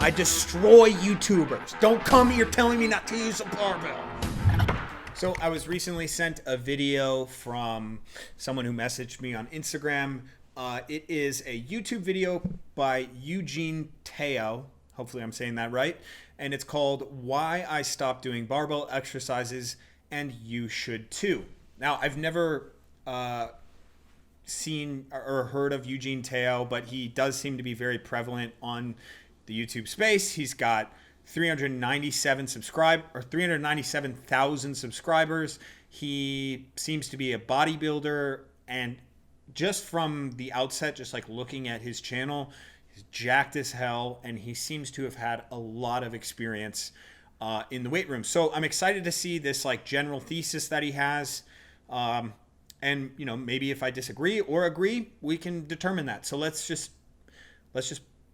I destroy YouTubers. Don't come here telling me not to use a barbell. So I was recently sent a video from someone who messaged me on Instagram. It is a YouTube video by Eugene Teo. Hopefully I'm saying that right. And it's called Why I Stopped Doing Barbell Exercises and You Should Too. Now, I've never seen or heard of Eugene Teo, but he does seem to be very prevalent on the YouTube space. He's got 397,000 subscribers. He seems to be a bodybuilder, and just from the outset, just like looking at his channel, he's jacked as hell, and he seems to have had a lot of experience in the weight room. So I'm excited to see this like general thesis that he has. And you know, maybe if I disagree or agree, we can determine that. So let's just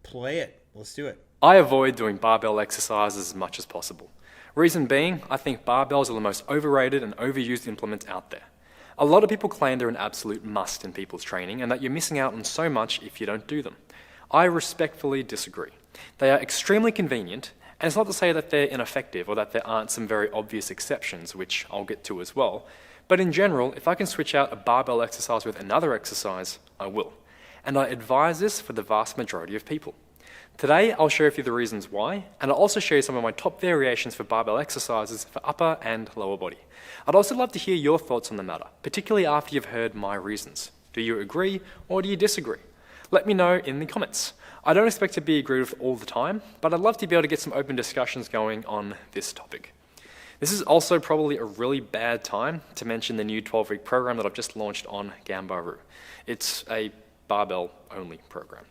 play it. Let's do it. I avoid doing barbell exercises as much as possible. Reason being, I think barbells are the most overrated and overused implements out there. A lot of people claim they're an absolute must in people's training and that you're missing out on so much if you don't do them. I respectfully disagree. They are extremely convenient, and it's not to say that they're ineffective or that there aren't some very obvious exceptions, which I'll get to as well. But in general, if I can switch out a barbell exercise with another exercise, I will. And I advise this for the vast majority of people. Today, I'll share with you the reasons why, and I'll also show you some of my top variations for barbell exercises for upper and lower body. I'd also love to hear your thoughts on the matter, particularly after you've heard my reasons. Do you agree or do you disagree? Let me know in the comments. I don't expect to be agreed with all the time, but I'd love to be able to get some open discussions going on this topic. This is also probably a really bad time to mention the new 12-week program that I've just launched on Gambaru. It's a barbell-only program.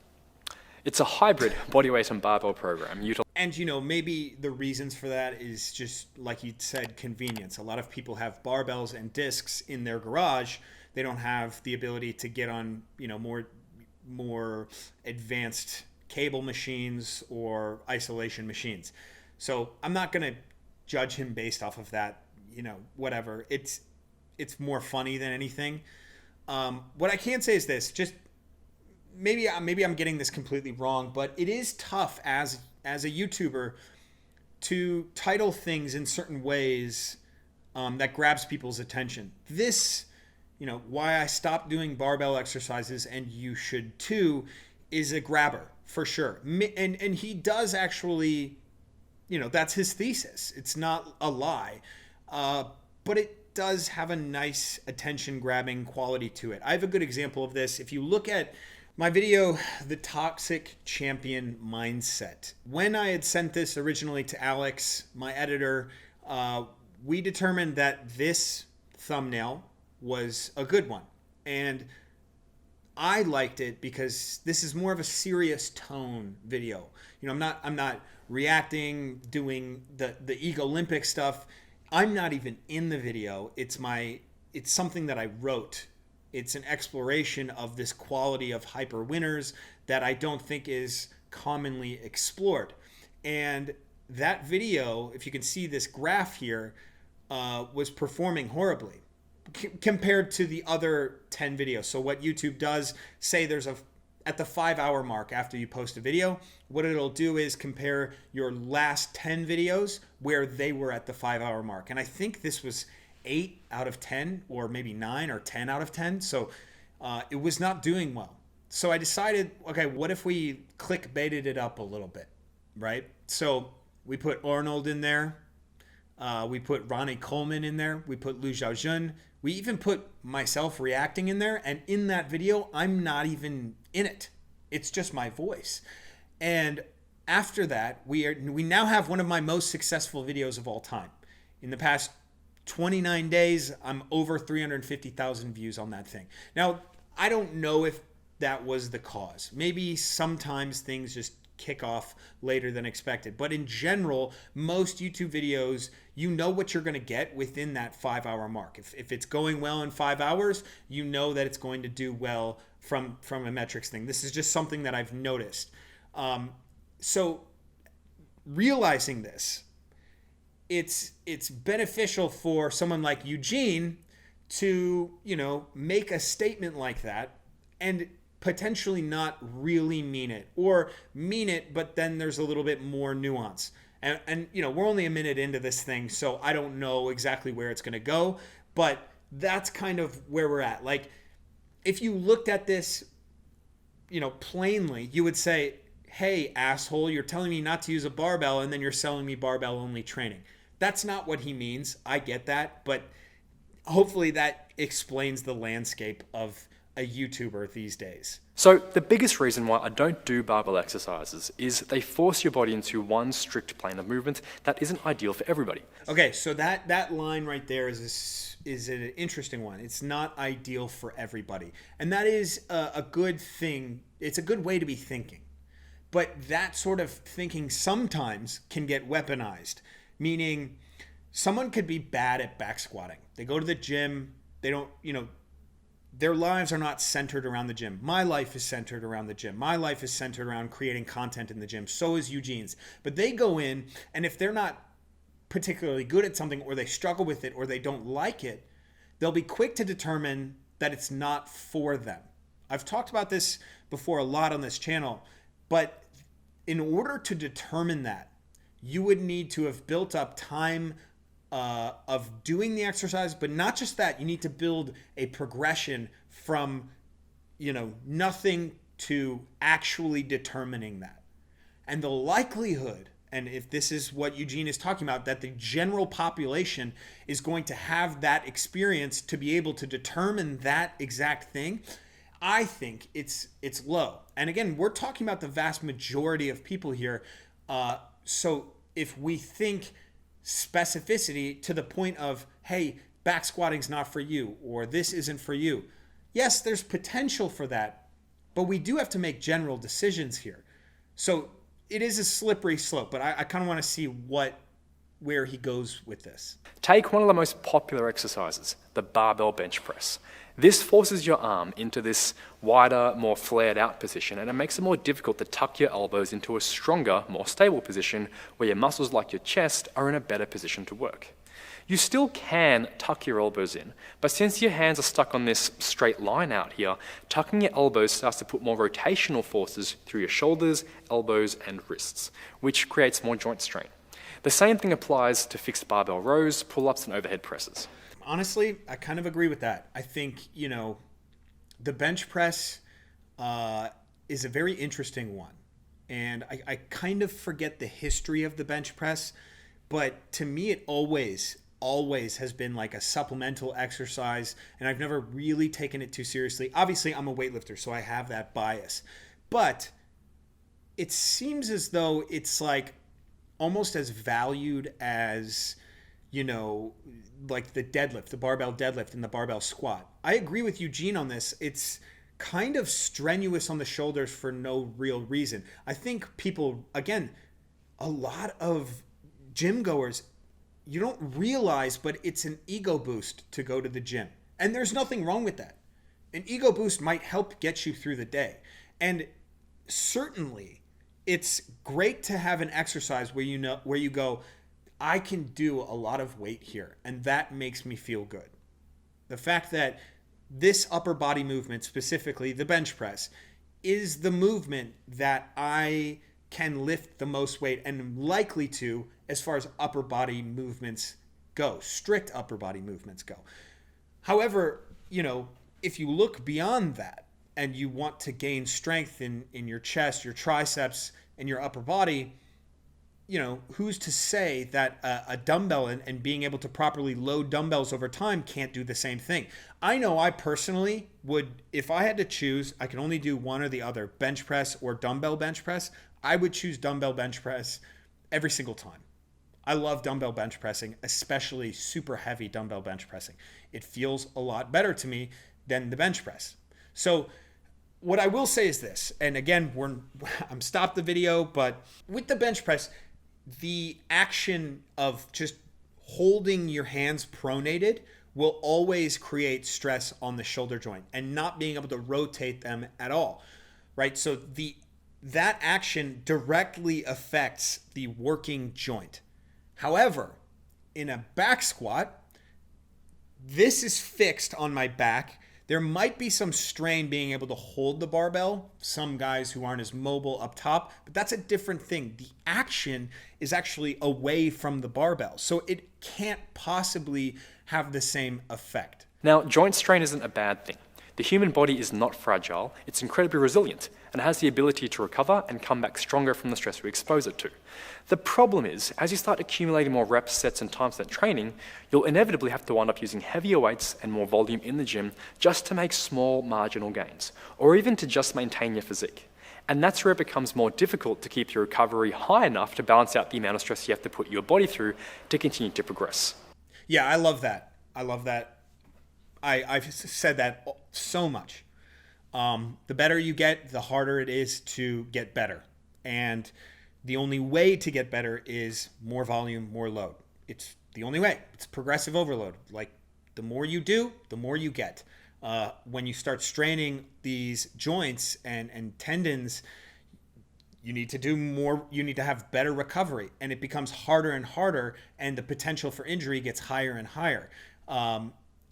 It's a hybrid bodyweight and barbell program. And you know, maybe the reasons for that is just like you said, convenience. A lot of people have barbells and discs in their garage. They don't have the ability to get on, you know, more advanced cable machines or isolation machines. So I'm not going to judge him based off of that, you know, whatever. It's more funny than anything. What I can say is this, just maybe I'm getting this completely wrong, but it is tough as a YouTuber to title things in certain ways that grabs people's attention. This, you know, Why I Stopped Doing Barbell Exercises and You Should Too is a grabber for sure. And he does actually, you know, that's his thesis. It's not a lie, but it does have a nice attention-grabbing quality to it. I have a good example of this. If you look at my video, The Toxic Champion Mindset. When I had sent this originally to Alex, my editor, we determined that this thumbnail was a good one. And I liked it because this is more of a serious tone video. You know, I'm not reacting, doing the Ego Olympic stuff. I'm not even in the video. It's something that I wrote. It's an exploration of this quality of hyper winners that I don't think is commonly explored. And that video, if you can see this graph here, was performing horribly compared to the other 10 videos. So what YouTube does, say there's at the 5-hour mark after you post a video, what it'll do is compare your last 10 videos where they were at the 5-hour mark. And I think this was 8 out of 10 or maybe 9 or 10 out of 10. So it was not doing well. So I decided, okay, what if we clickbaited it up a little bit, right? So we put Arnold in there. We put Ronnie Coleman in there. We put Liu Xiaojun. We even put myself reacting in there. And in that video, I'm not even in it. It's just my voice. And after that, we now have one of my most successful videos of all time. In the past 29 days, I'm over 350,000 views on that thing. Now, I don't know if that was the cause. Maybe sometimes things just kick off later than expected. But in general, most YouTube videos, you know what you're going to get within that 5-hour mark. If it's going well in 5 hours, you know that it's going to do well from a metrics thing. This is just something that I've noticed. So realizing this, it's beneficial for someone like Eugene to, you know, make a statement like that and potentially not really mean it, or mean it, but then there's a little bit more nuance. And we're only a minute into this thing, so I don't know exactly where it's going to go, but that's kind of where we're at. Like, if you looked at this, plainly, you would say, hey, asshole, you're telling me not to use a barbell, and then you're selling me barbell only training. That's not what he means. I get that, but hopefully that explains the landscape of a YouTuber these days. So the biggest reason why I don't do barbell exercises is they force your body into one strict plane of movement that isn't ideal for everybody. Okay, so that line right there is an interesting one. It's not ideal for everybody. And that is a good thing. It's a good way to be thinking. But that sort of thinking sometimes can get weaponized, meaning someone could be bad at back squatting. They go to the gym, they don't, their lives are not centered around the gym. My life is centered around the gym. My life is centered around creating content in the gym. So is Eugene's. But they go in, and if they're not particularly good at something, or they struggle with it, or they don't like it, they'll be quick to determine that it's not for them. I've talked about this before a lot on this channel, but in order to determine that, you would need to have built up time of doing the exercise, but not just that. You need to build a progression from, nothing to actually determining that. And the likelihood, and if this is what Eugene is talking about, that the general population is going to have that experience to be able to determine that exact thing, I think it's low. And again, we're talking about the vast majority of people here. So if we think specificity to the point of, hey, back squatting's not for you, or this isn't for you. Yes, there's potential for that, but we do have to make general decisions here. So it is a slippery slope, but I kind of want to see where he goes with this. Take one of the most popular exercises, the barbell bench press. This forces your arm into this wider, more flared out position, and it makes it more difficult to tuck your elbows into a stronger, more stable position where your muscles like your chest are in a better position to work. You still can tuck your elbows in, but since your hands are stuck on this straight line out here, tucking your elbows starts to put more rotational forces through your shoulders, elbows, and wrists, which creates more joint strain. The same thing applies to fixed barbell rows, pull-ups, and overhead presses. Honestly, I kind of agree with that. I think, the bench press is a very interesting one. And I kind of forget the history of the bench press, but to me it always has been like a supplemental exercise, and I've never really taken it too seriously. Obviously, I'm a weightlifter, so I have that bias. But it seems as though it's like almost as valued as, like the deadlift, the barbell deadlift and the barbell squat. I agree with Eugene on this. It's kind of strenuous on the shoulders for no real reason. I think people, again, a lot of gym goers, you don't realize, but it's an ego boost to go to the gym. And there's nothing wrong with that. An ego boost might help get you through the day. And certainly it's great to have an exercise where you go, I can do a lot of weight here, and that makes me feel good. The fact that this upper body movement, specifically the bench press, is the movement that I can lift the most weight and am likely to, as far as upper body movements go, strict upper body movements go. However, if you look beyond that and you want to gain strength in your chest, your triceps, and your upper body, who's to say that a dumbbell and being able to properly load dumbbells over time can't do the same thing? I know I personally would, if I had to choose, I can only do one or the other, bench press or dumbbell bench press. I would choose dumbbell bench press every single time. I love dumbbell bench pressing, especially super heavy dumbbell bench pressing. It feels a lot better to me than the bench press. So what I will say is this, and again, I'm stopped the video, but with the bench press, the action of just holding your hands pronated will always create stress on the shoulder joint and not being able to rotate them at all, right? So that action directly affects the working joint. However, in a back squat, this is fixed on my back. There might be some strain being able to hold the barbell, some guys who aren't as mobile up top, but that's a different thing. The action is actually away from the barbell, so it can't possibly have the same effect. Now, joint strain isn't a bad thing. The human body is not fragile, it's incredibly resilient, and has the ability to recover and come back stronger from the stress we expose it to. The problem is, as you start accumulating more reps, sets, and time spent training, you'll inevitably have to wind up using heavier weights and more volume in the gym just to make small marginal gains, or even to just maintain your physique. And that's where it becomes more difficult to keep your recovery high enough to balance out the amount of stress you have to put your body through to continue to progress. Yeah, I love that. I've said that so much. The better you get, the harder it is to get better. And the only way to get better is more volume, more load. It's the only way. It's progressive overload. Like, the more you do, the more you get. When you start straining these joints and tendons, you need to do more, you need to have better recovery, and it becomes harder and harder, and the potential for injury gets higher and higher.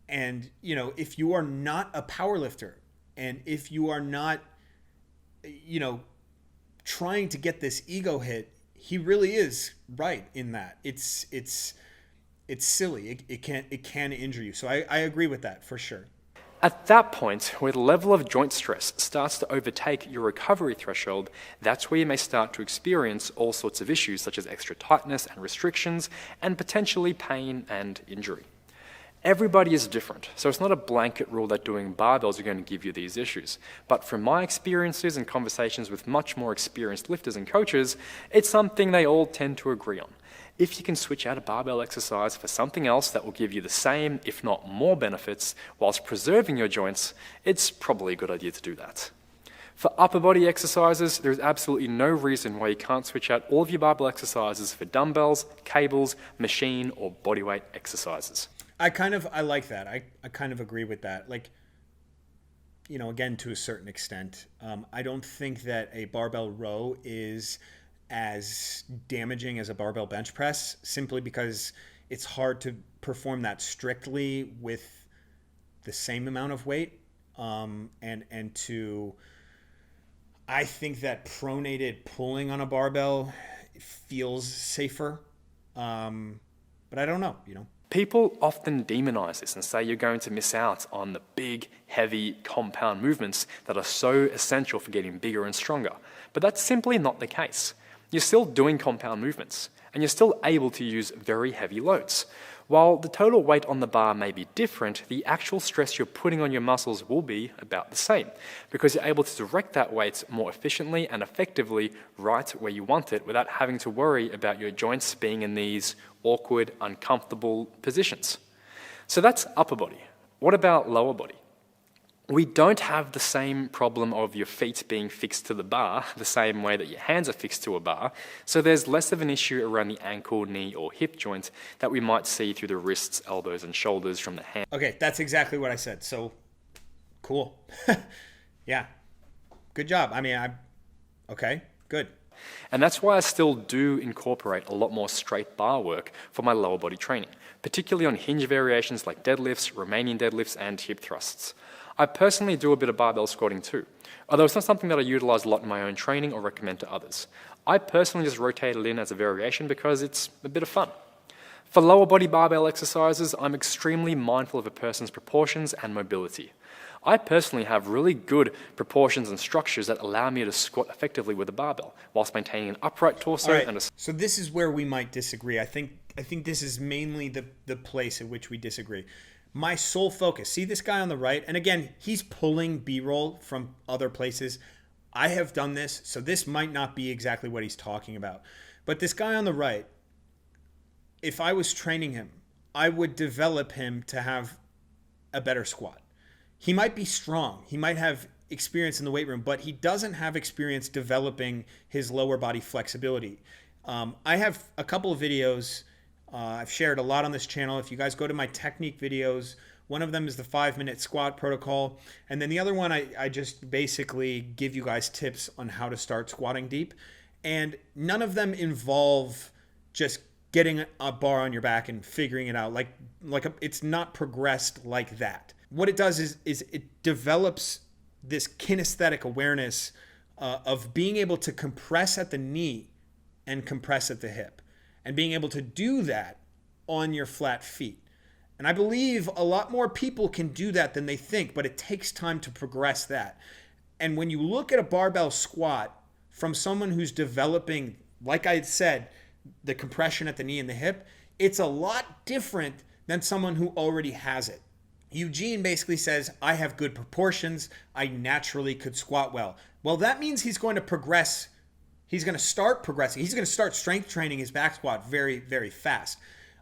And, you know, if you are not a power lifter, and if you are not, you know, trying to get this ego hit, he really is right in that. It's silly. It can injure you. So I agree with that for sure. At that point, where the level of joint stress starts to overtake your recovery threshold, that's where you may start to experience all sorts of issues such as extra tightness and restrictions, and potentially pain and injury. Everybody is different, so it's not a blanket rule that doing barbells are going to give you these issues. But from my experiences and conversations with much more experienced lifters and coaches, it's something they all tend to agree on. If you can switch out a barbell exercise for something else that will give you the same, if not more benefits, whilst preserving your joints, it's probably a good idea to do that. For upper body exercises, there is absolutely no reason why you can't switch out all of your barbell exercises for dumbbells, cables, machine, or bodyweight exercises. I like that. I kind of agree with that. Like, you know, again, to a certain extent, I don't think that a barbell row is as damaging as a barbell bench press, simply because it's hard to perform that strictly with the same amount of weight. I think that pronated pulling on a barbell feels safer. But I don't know, you know. People often demonize this and say you're going to miss out on the big, heavy, compound movements that are so essential for getting bigger and stronger. But that's simply not the case. You're still doing compound movements, and you're still able to use very heavy loads. While the total weight on the bar may be different, the actual stress you're putting on your muscles will be about the same, because you're able to direct that weight more efficiently and effectively right where you want it without having to worry about your joints being in these awkward, uncomfortable positions. So that's upper body. What about lower body? We don't have the same problem of your feet being fixed to the bar the same way that your hands are fixed to a bar, so there's less of an issue around the ankle, knee, or hip joint that we might see through the wrists, elbows, and shoulders from the hand. Okay, that's exactly what I said. So, cool. Yeah, good job. I mean, okay, good. And that's why I still do incorporate a lot more straight bar work for my lower body training, particularly on hinge variations like deadlifts, Romanian deadlifts, and hip thrusts. I personally do a bit of barbell squatting too, although it's not something that I utilize a lot in my own training or recommend to others. I personally just rotate it in as a variation because it's a bit of fun. For lower body barbell exercises, I'm extremely mindful of a person's proportions and mobility. I personally have really good proportions and structures that allow me to squat effectively with a barbell, whilst maintaining an upright torso and a... So this is where we might disagree. I think this is mainly the place at which we disagree. My sole focus, see this guy on the right? And again, he's pulling B-roll from other places. I have done this, so this might not be exactly what he's talking about. But this guy on the right, if I was training him, I would develop him to have a better squat. He might be strong. He might have experience in the weight room, but he doesn't have experience developing his lower body flexibility. I have a couple of videos I've shared a lot on this channel. If you guys go to my technique videos, one of them is the 5-minute squat protocol. And then the other one, I just basically give you guys tips on how to start squatting deep. And none of them involve just getting a bar on your back and figuring it out. It's not progressed like that. what it does is it develops this kinesthetic awareness of being able to compress at the knee and compress at the hip, and being able to do that on your flat feet. And I believe a lot more people can do that than they think, but it takes time to progress that. And when you look at a barbell squat from someone who's developing, like I said, the compression at the knee and the hip, it's a lot different than someone who already has it. Eugene basically says, I have good proportions. I naturally could squat well. Well, that means he's going to progress. He's going to start progressing. He's going to start strength training his back squat very, very fast.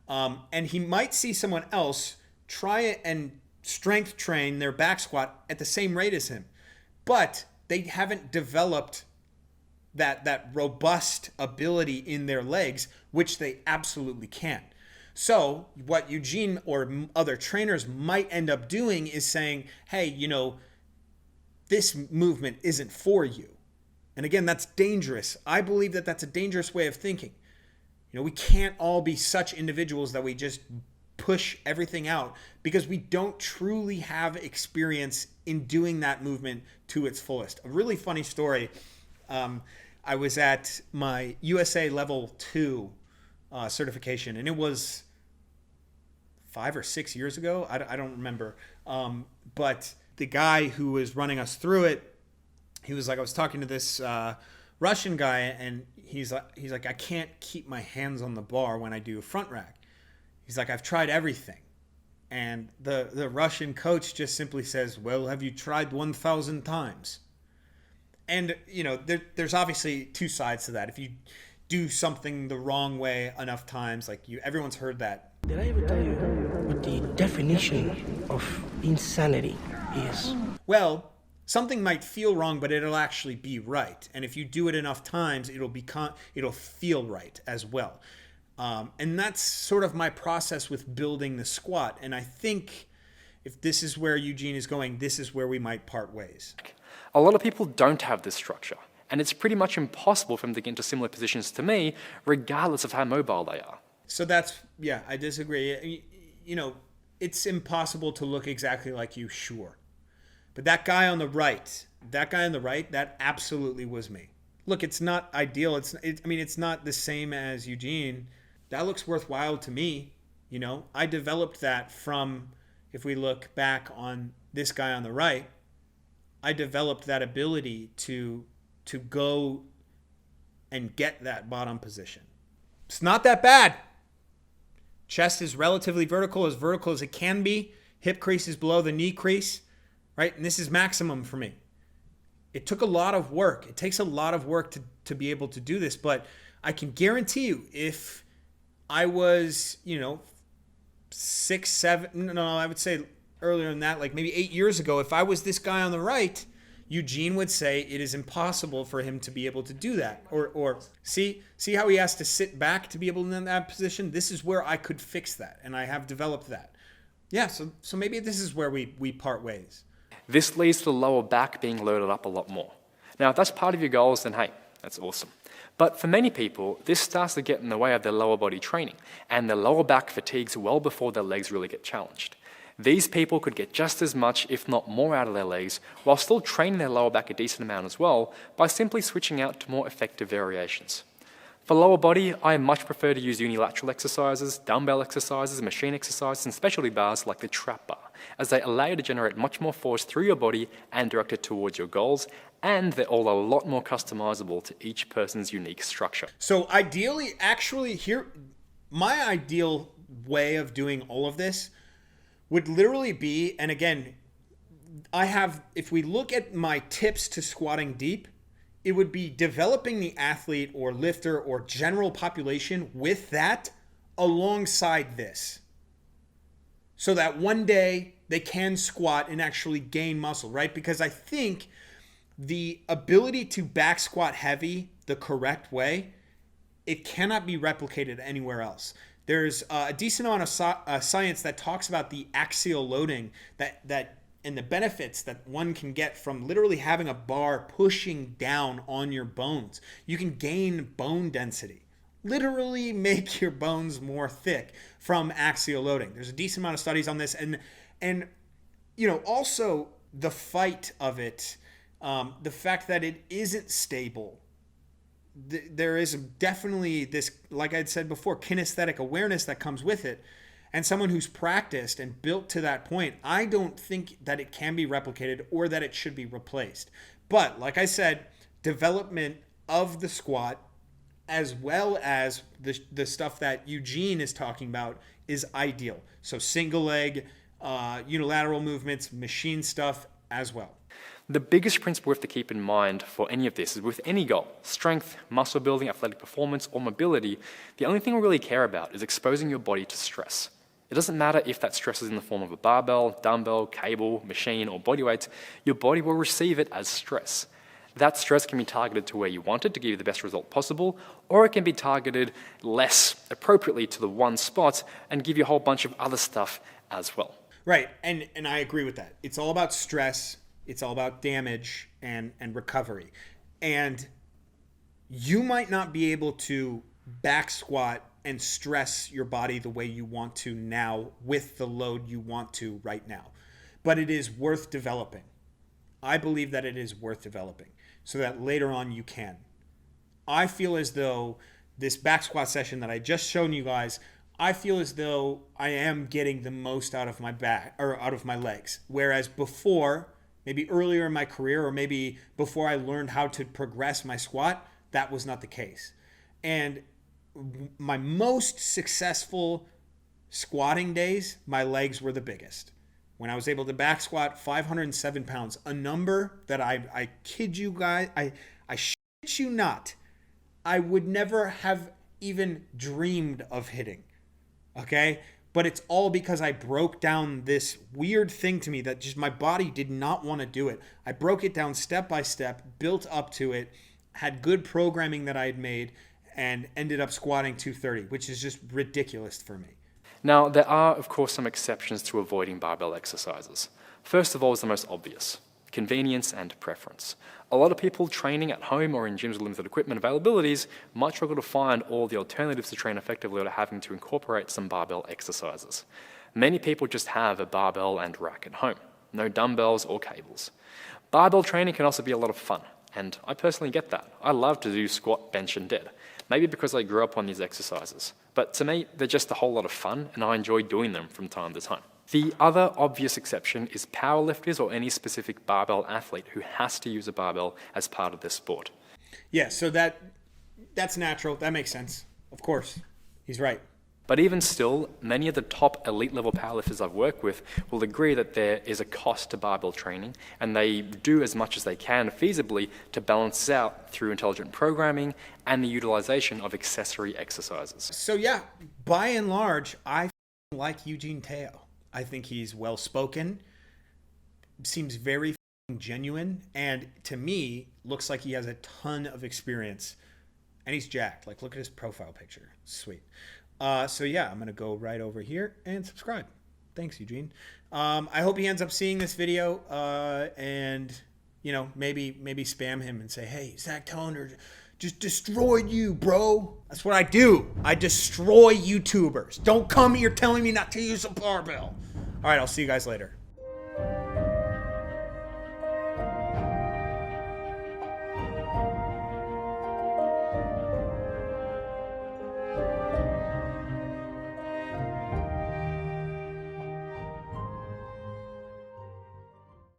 And he might see someone else try it and strength train their back squat at the same rate as him. But they haven't developed that robust ability in their legs, which they absolutely can. So what Eugene or other trainers might end up doing is saying, hey, this movement isn't for you. And again, that's dangerous. I believe that that's a dangerous way of thinking. We can't all be such individuals that we just push everything out because we don't truly have experience in doing that movement to its fullest. A really funny story. I was at my USA Level 2 certification, and it was 5 or 6 years ago. I don't remember. But the guy who was running us through it, he was like, I was talking to this Russian guy, and he's like, I can't keep my hands on the bar when I do a front rack. He's like, I've tried everything. And the Russian coach just simply says, well, have you tried 1,000 times? And, there's obviously two sides to that. If you do something the wrong way enough times, everyone's heard that. Did I ever tell you what the definition of insanity is? Well, something might feel wrong, but it'll actually be right. And if you do it enough times, it'll feel right as well. And that's sort of my process with building the squat. And I think if this is where Eugene is going, this is where we might part ways. A lot of people don't have this structure, and it's pretty much impossible for them to get into similar positions to me, regardless of how mobile they are. So I disagree. It's impossible to look exactly like you, sure. But that guy on the right, that absolutely was me. Look, it's not ideal. It's not the same as Eugene. That looks worthwhile to me. I developed that from, if we look back on this guy on the right, I developed that ability to go and get that bottom position. It's not that bad. Chest is relatively vertical as it can be. Hip crease is below the knee crease, right? And this is maximum for me. It took a lot of work. It takes a lot of work to be able to do this, but I can guarantee you if I was, 6, 7, no, I would say earlier than that, like maybe 8 years ago, if I was this guy on the right, Eugene would say it is impossible for him to be able to do that. Or see how he has to sit back to be able to in that position? This is where I could fix that, and I have developed that. Yeah, so maybe this is where we part ways. This leads to the lower back being loaded up a lot more. Now, if that's part of your goals, then hey, that's awesome. But for many people, this starts to get in the way of their lower body training, and their lower back fatigues well before their legs really get challenged. These people could get just as much, if not more, out of their legs, while still training their lower back a decent amount as well, by simply switching out to more effective variations. For lower body, I much prefer to use unilateral exercises, dumbbell exercises, machine exercises, and specialty bars like the trap bar, as they allow you to generate much more force through your body and direct it towards your goals, and they're all a lot more customizable to each person's unique structure. So ideally, actually, here, my ideal way of doing all of this would literally be, and again, if we look at my tips to squatting deep, it would be developing the athlete or lifter or general population with that alongside this. So that one day they can squat and actually gain muscle, right? Because I think the ability to back squat heavy the correct way, it cannot be replicated anywhere else. There's a decent amount of science that talks about the axial loading that and the benefits that one can get from literally having a bar pushing down on your bones. You can gain bone density, literally make your bones more thick from axial loading. There's a decent amount of studies on this, and also the fight of it, the fact that it isn't stable. There is definitely this, like I'd said before, kinesthetic awareness that comes with it. And someone who's practiced and built to that point, I don't think that it can be replicated or that it should be replaced. But like I said, development of the squat, as well as the stuff that Eugene is talking about, is ideal. So single leg, unilateral movements, machine stuff as well. The biggest principle we have to keep in mind for any of this is with any goal, strength, muscle building, athletic performance, or mobility, the only thing we really care about is exposing your body to stress. It doesn't matter if that stress is in the form of a barbell, dumbbell, cable, machine, or body weight, your body will receive it as stress. That stress can be targeted to where you want it to give you the best result possible, or it can be targeted less appropriately to the one spot and give you a whole bunch of other stuff as well. Right, and I agree with that. It's all about stress, it's all about damage and recovery. And you might not be able to back squat and stress your body the way you want to now with the load you want to right now. But it is worth developing. I believe that it is worth developing so that later on you can. I feel as though this back squat session that I just shown you guys, I feel as though I am getting the most out of my back or out of my legs. Whereas before, maybe earlier in my career or maybe before I learned how to progress my squat, that was not the case. And my most successful squatting days, my legs were the biggest. When I was able to back squat 507 pounds, a number that I kid you guys, I shit you not, I would never have even dreamed of hitting. Okay? But it's all because I broke down this weird thing to me that just my body did not want to do it. I broke it down step by step, built up to it, had good programming that I had made, and ended up squatting 230, which is just ridiculous for me. Now, there are, of course, some exceptions to avoiding barbell exercises. First of all is the most obvious, convenience and preference. A lot of people training at home or in gyms with limited equipment availabilities might struggle to find all the alternatives to train effectively without having to incorporate some barbell exercises. Many people just have a barbell and rack at home, no dumbbells or cables. Barbell training can also be a lot of fun, and I personally get that. I love to do squat, bench, and dead. Maybe because I grew up on these exercises. But to me, they're just a whole lot of fun, and I enjoy doing them from time to time. The other obvious exception is powerlifters or any specific barbell athlete who has to use a barbell as part of their sport. Yeah, so that's natural. That makes sense. Of course. He's right. But even still, many of the top elite level powerlifters I've worked with will agree that there is a cost to barbell training, and they do as much as they can feasibly to balance out through intelligent programming and the utilization of accessory exercises. So yeah, by and large, I like Eugene Teo. I think he's well-spoken, seems very genuine, and to me, looks like he has a ton of experience. And he's jacked. Like, look at his profile picture. Sweet. So yeah, I'm going to go right over here and subscribe. Thanks, Eugene. I hope he ends up seeing this video and, maybe spam him and say, hey, Zach Toner just destroyed you, bro. That's what I do. I destroy YouTubers. Don't come here telling me not to use a barbell. All right, I'll see you guys later.